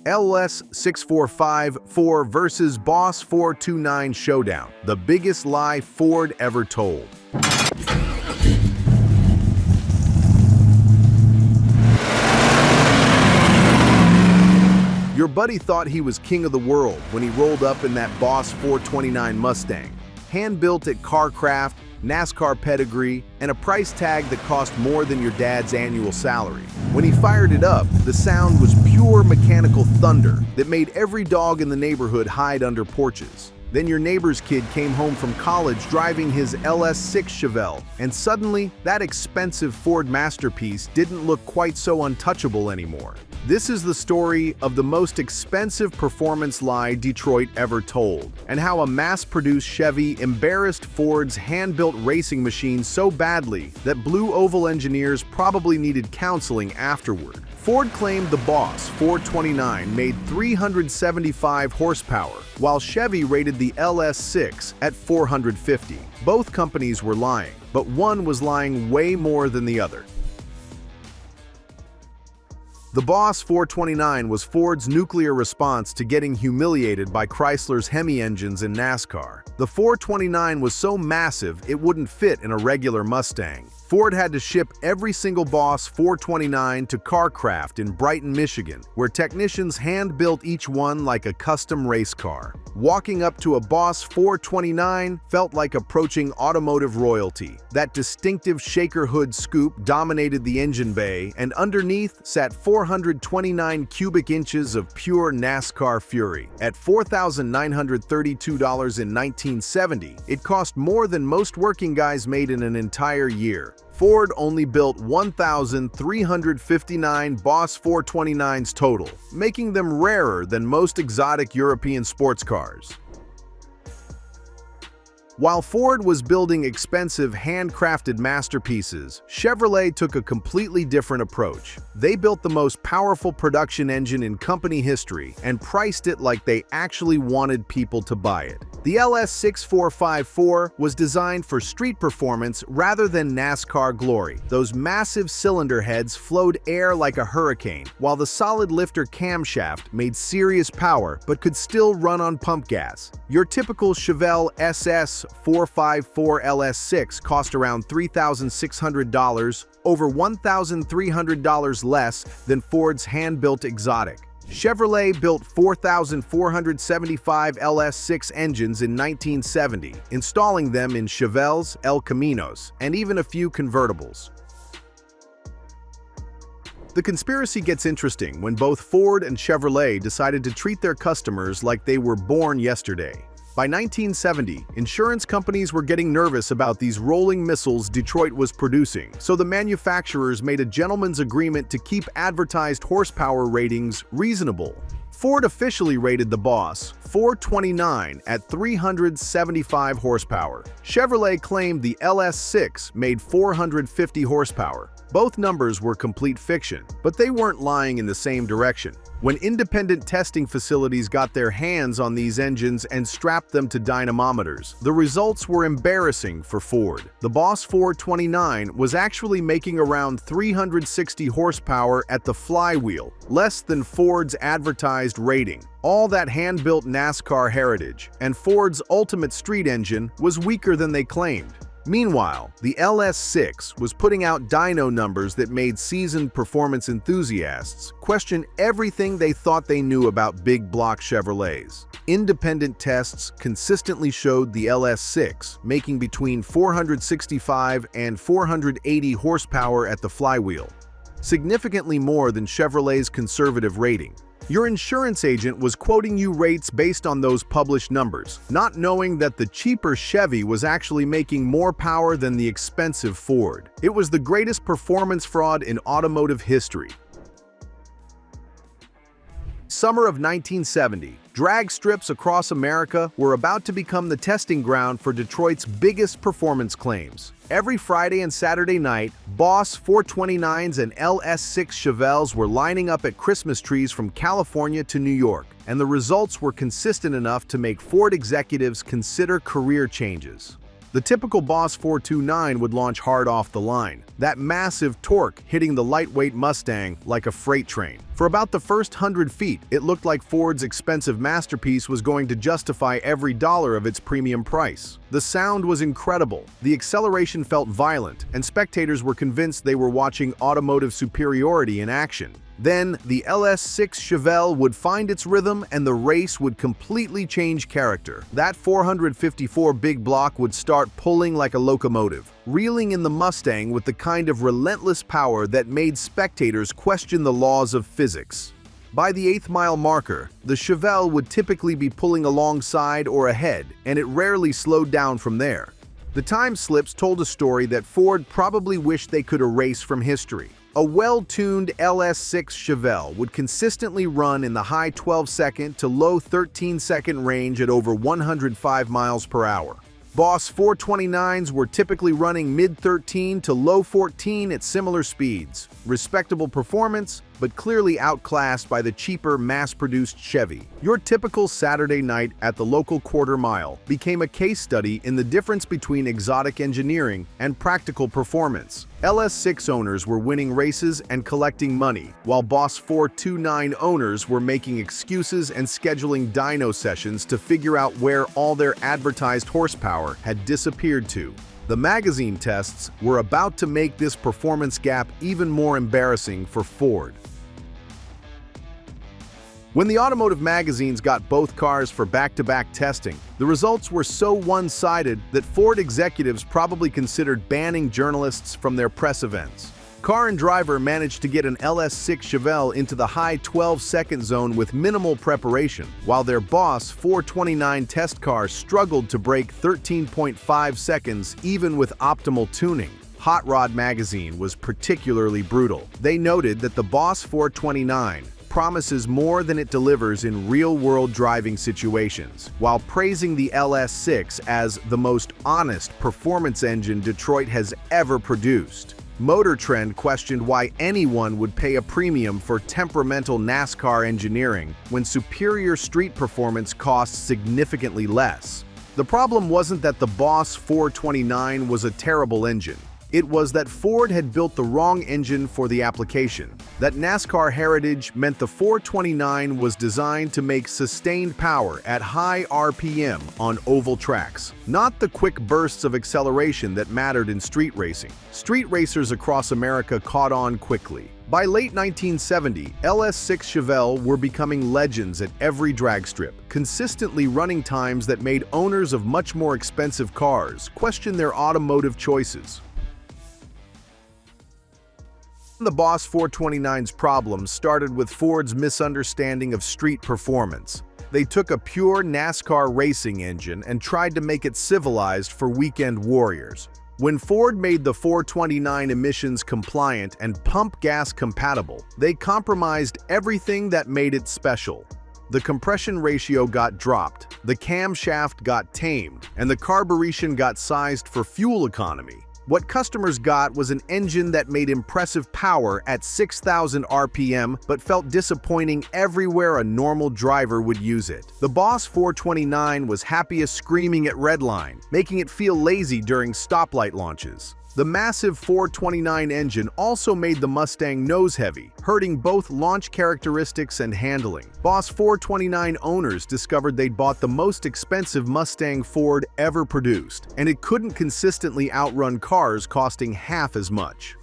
LS6 versus Boss 429 Showdown, the biggest lie Ford ever told. Your buddy thought he was king of the world when he rolled up in that Boss 429 Mustang. Hand-built at CarCraft, NASCAR pedigree, and a price tag that cost more than your dad's annual salary. When he fired it up, the sound was pure mechanical thunder that made every dog in the neighborhood hide under porches. Then your neighbor's kid came home from college driving his LS6 Chevelle, and suddenly, that expensive Ford masterpiece didn't look quite so untouchable anymore. This is the story of the most expensive performance lie Detroit ever told, and how a mass-produced Chevy embarrassed Ford's hand-built racing machine so badly that Blue Oval engineers probably needed counseling afterward. Ford claimed the Boss 429 made 375 horsepower, while Chevy rated the LS6 at 450. Both companies were lying, but one was lying way more than the other. The Boss 429 was Ford's nuclear response to getting humiliated by Chrysler's Hemi engines in NASCAR. The 429 was so massive it wouldn't fit in a regular Mustang. Ford had to ship every single Boss 429 to CarCraft in Brighton, Michigan, where technicians hand-built each one like a custom race car. Walking up to a Boss 429 felt like approaching automotive royalty. That distinctive shaker hood scoop dominated the engine bay, and underneath sat 429 cubic inches of pure NASCAR fury. At $4,932 in 1970, it cost more than most working guys made in an entire year. Ford only built 1,359 Boss 429s total, making them rarer than most exotic European sports cars. While Ford was building expensive handcrafted masterpieces, Chevrolet took a completely different approach. They built the most powerful production engine in company history and priced it like they actually wanted people to buy it. The LS6 454 was designed for street performance rather than NASCAR glory. Those massive cylinder heads flowed air like a hurricane, while the solid lifter camshaft made serious power but could still run on pump gas. Your typical Chevelle SS 454 LS6 cost around $3,600, over $1,300 less than Ford's hand-built exotic. Chevrolet built 4,475 LS6 engines in 1970, installing them in Chevelles, El Caminos, and even a few convertibles. The conspiracy gets interesting when both Ford and Chevrolet decided to treat their customers like they were born yesterday. By 1970, insurance companies were getting nervous about these rolling missiles Detroit was producing, so the manufacturers made a gentleman's agreement to keep advertised horsepower ratings reasonable. Ford officially rated the Boss 429 at 375 horsepower. Chevrolet claimed the LS6 made 450 horsepower. Both numbers were complete fiction, but they weren't lying in the same direction. When independent testing facilities got their hands on these engines and strapped them to dynamometers, the results were embarrassing for Ford. The Boss 429 was actually making around 360 horsepower at the flywheel, less than Ford's advertised rating. All that hand-built NASCAR heritage, and Ford's ultimate street engine was weaker than they claimed. Meanwhile, the LS6 was putting out dyno numbers that made seasoned performance enthusiasts question everything they thought they knew about big block Chevrolets. Independent tests consistently showed the LS6 making between 465 and 480 horsepower at the flywheel, significantly more than Chevrolet's conservative rating. Your insurance agent was quoting you rates based on those published numbers, not knowing that the cheaper Chevy was actually making more power than the expensive Ford. It was the greatest performance fraud in automotive history. Summer of 1970, drag strips across America were about to become the testing ground for Detroit's biggest performance claims. Every Friday and Saturday night, Boss 429s and LS6 Chevelles were lining up at Christmas trees from California to New York, and the results were consistent enough to make Ford executives consider career changes. The typical Boss 429 would launch hard off the line, that massive torque hitting the lightweight Mustang like a freight train. For about the first 100 feet, it looked like Ford's expensive masterpiece was going to justify every dollar of its premium price. The sound was incredible, the acceleration felt violent, and spectators were convinced they were watching automotive superiority in action. Then, the LS6 Chevelle would find its rhythm and the race would completely change character. That 454 big block would start pulling like a locomotive, reeling in the Mustang with the kind of relentless power that made spectators question the laws of physics. By the 8th-mile marker, the Chevelle would typically be pulling alongside or ahead, and it rarely slowed down from there. The time slips told a story that Ford probably wished they could erase from history. A well-tuned LS6 Chevelle would consistently run in the high 12-second to low 13-second range at over 105 miles per hour. Boss 429s were typically running mid-13 to low 14 at similar speeds. Respectable performance, but clearly outclassed by the cheaper, mass-produced Chevy. Your typical Saturday night at the local quarter mile became a case study in the difference between exotic engineering and practical performance. LS6 owners were winning races and collecting money, while Boss 429 owners were making excuses and scheduling dyno sessions to figure out where all their advertised horsepower had disappeared to. The magazine tests were about to make this performance gap even more embarrassing for Ford. When the automotive magazines got both cars for back-to-back testing, the results were so one-sided that Ford executives probably considered banning journalists from their press events. Car and Driver managed to get an LS6 Chevelle into the high 12-second zone with minimal preparation, while their Boss 429 test car struggled to break 13.5 seconds even with optimal tuning. Hot Rod magazine was particularly brutal. They noted that the Boss 429 promises more than it delivers in real-world driving situations, while praising the LS6 as the most honest performance engine Detroit has ever produced. Motor Trend questioned why anyone would pay a premium for temperamental NASCAR engineering when superior street performance costs significantly less. The problem wasn't that the Boss 429 was a terrible engine. It was that Ford had built the wrong engine for the application. That NASCAR heritage meant the 429 was designed to make sustained power at high RPM on oval tracks, not the quick bursts of acceleration that mattered in street racing. Street racers across America caught on quickly. By late 1970, LS6 Chevelle were becoming legends at every drag strip, consistently running times that made owners of much more expensive cars question their automotive choices. The Boss 429's problems started with Ford's misunderstanding of street performance. They took a pure NASCAR racing engine and tried to make it civilized for weekend warriors. When Ford made the 429 emissions compliant and pump gas compatible, they compromised everything that made it special. The compression ratio got dropped, the camshaft got tamed, and the carburetion got sized for fuel economy. What customers got was an engine that made impressive power at 6,000 RPM but felt disappointing everywhere a normal driver would use it. The Boss 429 was happiest screaming at redline, making it feel lazy during stoplight launches. The massive 429 engine also made the Mustang nose-heavy, hurting both launch characteristics and handling. Boss 429 owners discovered they'd bought the most expensive Mustang Ford ever produced, and it couldn't consistently outrun cars costing half as much.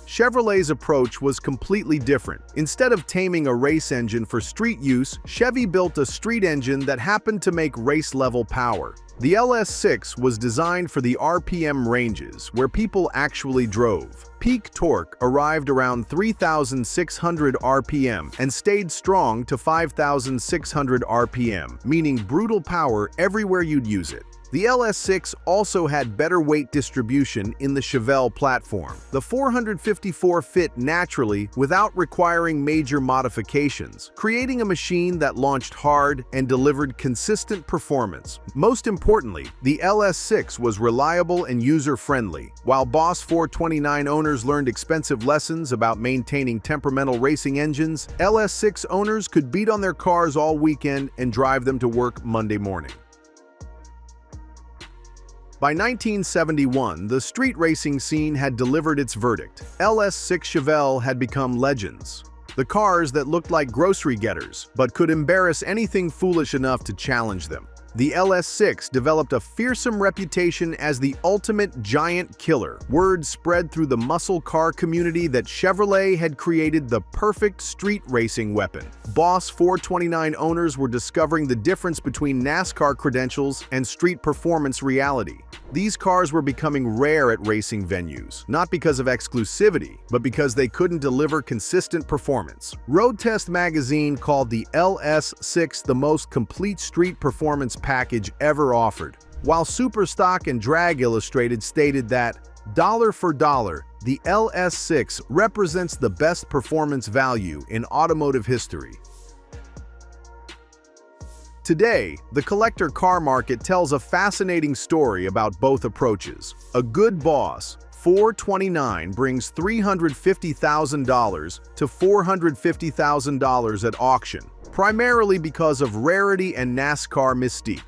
Chevrolet's approach was completely different. Instead of taming a race engine for street use, Chevy built a street engine that happened to make race-level power. The LS6 was designed for the RPM ranges, where people actually drove. Peak torque arrived around 3,600 RPM and stayed strong to 5,600 RPM, meaning brutal power everywhere you'd use it. The LS6 also had better weight distribution in the Chevelle platform. The 454 fit naturally without requiring major modifications, creating a machine that launched hard and delivered consistent performance. Most importantly, the LS6 was reliable and user-friendly. While Boss 429 owners learned expensive lessons about maintaining temperamental racing engines, LS6 owners could beat on their cars all weekend and drive them to work Monday morning. By 1971, the street racing scene had delivered its verdict. LS6 Chevelle had become legends. The cars that looked like grocery getters, but could embarrass anything foolish enough to challenge them. The LS6 developed a fearsome reputation as the ultimate giant killer. Word spread through the muscle car community that Chevrolet had created the perfect street racing weapon. Boss 429 owners were discovering the difference between NASCAR credentials and street performance reality. These cars were becoming rare at racing venues, not because of exclusivity, but because they couldn't deliver consistent performance. Road Test magazine called the LS6 the most complete street performance package ever offered, while Superstock and Drag Illustrated stated that, dollar for dollar, the LS6 represents the best performance value in automotive history. Today, the collector car market tells a fascinating story about both approaches. A good boss, 429, brings $350,000 to $450,000 at auction, primarily because of rarity and NASCAR mystique.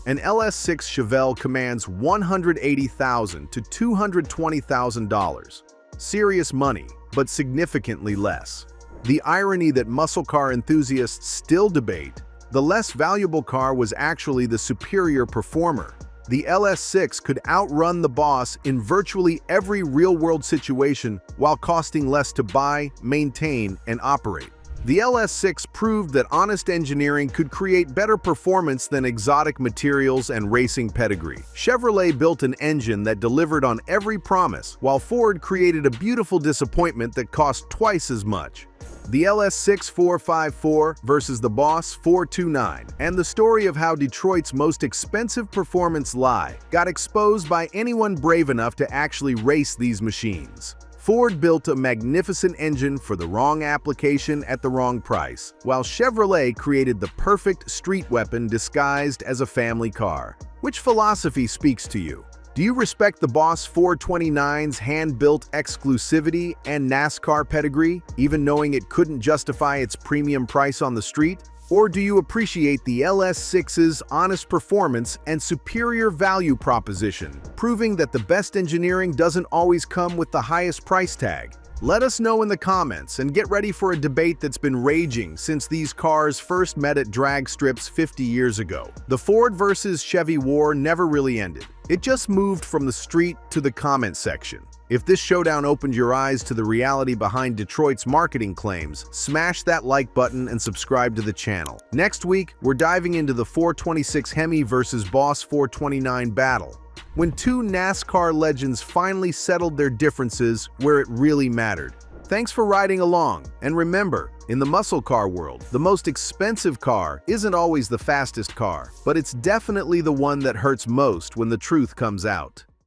An LS6 Chevelle commands $180,000 to $220,000. Serious money, but significantly less. The irony that muscle car enthusiasts still debate, the less valuable car was actually the superior performer. The LS6 could outrun the boss in virtually every real-world situation while costing less to buy, maintain, and operate. The LS6 proved that honest engineering could create better performance than exotic materials and racing pedigree. Chevrolet built an engine that delivered on every promise, while Ford created a beautiful disappointment that cost twice as much. The LS6 454 versus the Boss 429, and the story of how Detroit's most expensive performance lie got exposed by anyone brave enough to actually race these machines. Ford built a magnificent engine for the wrong application at the wrong price, while Chevrolet created the perfect street weapon disguised as a family car. Which philosophy speaks to you? Do you respect the Boss 429's hand-built exclusivity and NASCAR pedigree, even knowing it couldn't justify its premium price on the street? Or do you appreciate the LS6's honest performance and superior value proposition, proving that the best engineering doesn't always come with the highest price tag? Let us know in the comments and get ready for a debate that's been raging since these cars first met at drag strips 50 years ago. The Ford versus Chevy war never really ended. It just moved from the street to the comment section. If this showdown opened your eyes to the reality behind Detroit's marketing claims, smash that like button and subscribe to the channel. Next week, we're diving into the 426 Hemi versus Boss 429 battle, when two NASCAR legends finally settled their differences where it really mattered. Thanks for riding along, and remember, in the muscle car world, the most expensive car isn't always the fastest car, but it's definitely the one that hurts most when the truth comes out.